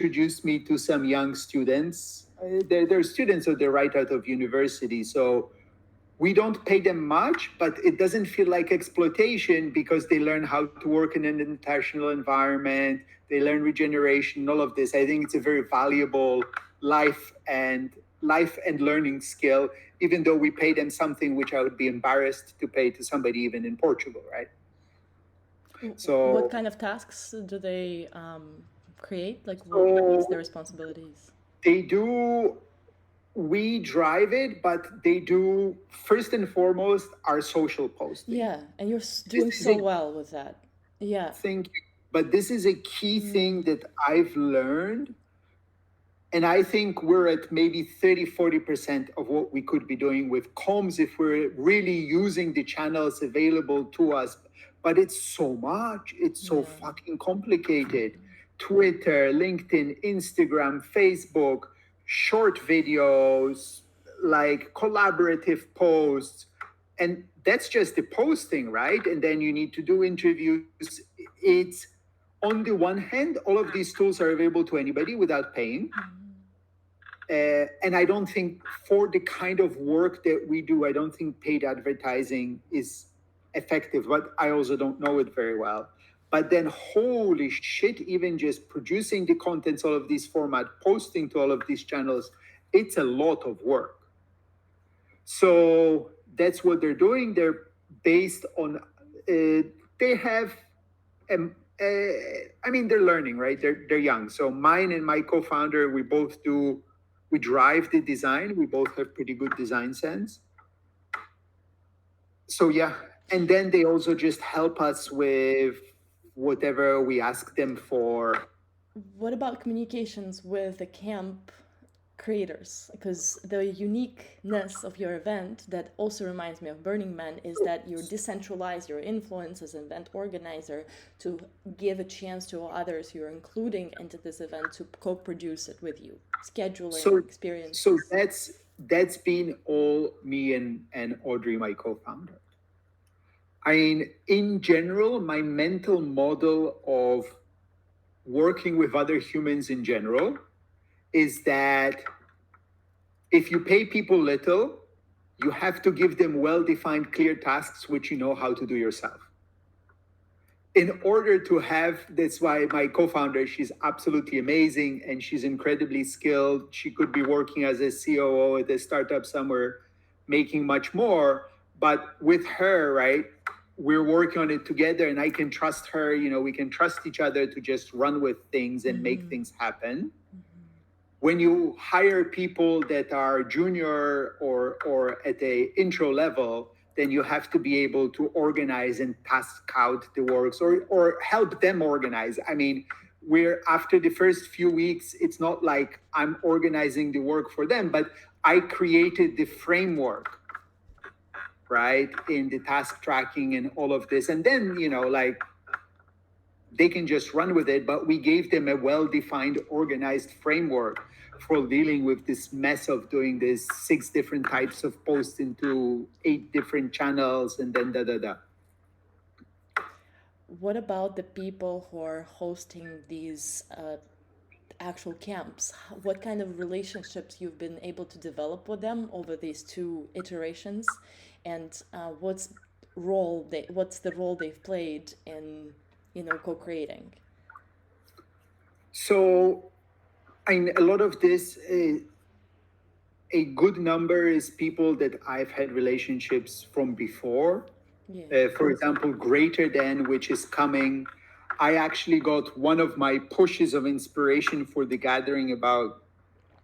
introduced me to some young students. They're students, so they're right out of university. So we don't pay them much, but it doesn't feel like exploitation because they learn how to work in an international environment. They learn regeneration, all of this. I think it's a very valuable life and learning skill, even though we pay them something which I would be embarrassed to pay to somebody even in Portugal, right? So what kind of tasks do they create? Like, what's their responsibilities? they do, we drive it, but they do first and foremost our social posting. Yeah, and you're This doing is so a well with that. Yeah. thing, but this is a key thing that I've learned. And I think we're at maybe 30-40% of what we could be doing with comms if we're really using the channels available to us. But it's so much, it's so Yeah. fucking complicated. Twitter, LinkedIn, Instagram, Facebook, short videos, like collaborative posts. And that's just the posting, right? And then you need to do interviews. It's on the one hand, all of these tools are available to anybody without paying. And I don't think for the kind of work that we do, I don't think paid advertising is effective, but I also don't know it very well. But then, holy shit, even just producing the contents, all of these format, posting to all of these channels, it's a lot of work. So that's what they're doing. They're based on, they have, I mean, they're learning, right? They're young. So mine and my co-founder, we drive the design. We both have pretty good design sense. So yeah, and then they also just help us with whatever we ask them for. What about communications with the camp creators? Because the uniqueness of your event that also reminds me of Burning Man is that you decentralize your influence as an event organizer to give a chance to others you're including into this event to co-produce it with you. Scheduling, So experience. so that's been all me and Audrey, my co-founder. I mean, in general, my mental model of working with other humans in general is that if you pay people little, you have to give them well-defined, clear tasks which you know how to do yourself. In order to have, that's why my co-founder, she's absolutely amazing and she's incredibly skilled. She could be working as a COO at a startup somewhere, making much more. But with her, right, we're working on it together and I can trust her. You know, we can trust each other to just run with things and make things happen. When you hire people that are junior or at a intro level, then you have to be able to organize and task out the works or help them organize. I mean, we're after the first few weeks, it's not like I'm organizing the work for them, but I created the framework, right, in the task tracking and all of this. And then, you know, like they can just run with it, but we gave them a well-defined, organized framework for dealing with this mess of doing this 6 different types of posts into 8 different channels and then da. What about the people who are hosting these actual camps? What kind of relationships you've been able to develop with them over these 2 iterations, and what's the role they've played in co-creating? So, I mean, a lot of this, a good number is people that I've had relationships from before. Yeah. For example, Greater Than, which is coming. I actually got one of my pushes of inspiration for the gathering about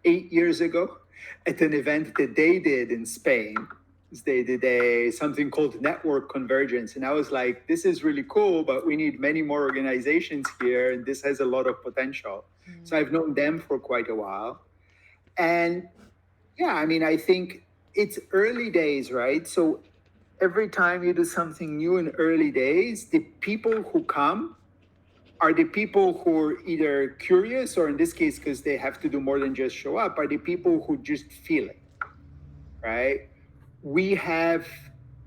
8 years ago at an event that they did in Spain. They did something called Network Convergence. And I was like, this is really cool, but we need many more organizations here. And this has a lot of potential. So I've known them for quite a while. And yeah, I mean, I think it's early days, right? So every time you do something new in early days, the people who come are the people who are either curious or in this case, because they have to do more than just show up, are the people who just feel it, right? We have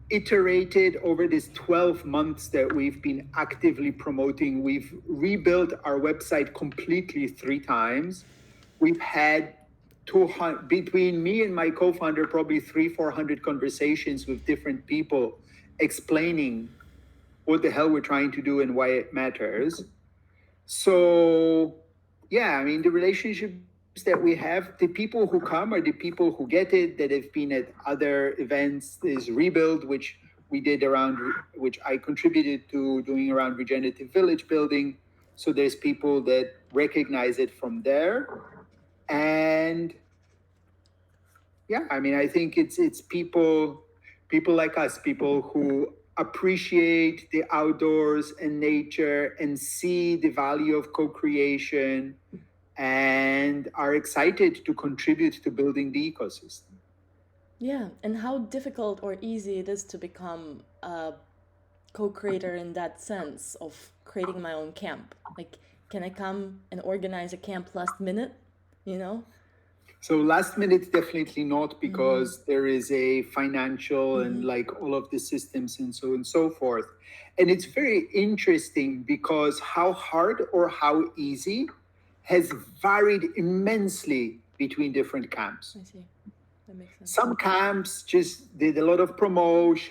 iterated over this 12 months that we've been actively promoting. We've rebuilt our website completely 3 times. We've had 200, between me and my co-founder, probably 300-400 conversations with different people explaining what the hell we're trying to do and why it matters. So, yeah, I mean, the relationships that we have, the people who come are the people who get it, that have been at other events. There's Rebuild, which we did around, which I contributed to doing around regenerative village building. So there's people that recognize it from there. And yeah, I mean, I think it's people like us, people who appreciate the outdoors and nature and see the value of co-creation and are excited to contribute to building the ecosystem. Yeah, and how difficult or easy it is to become a co-creator in that sense of creating my own camp. Like, can I come and organize a camp last minute? You know? So last minute, definitely not, because there is a financial and like all of the systems and so on and so forth. And it's very interesting because how hard or how easy has varied immensely between different camps. I see. That makes sense. Some camps just did a lot of promotion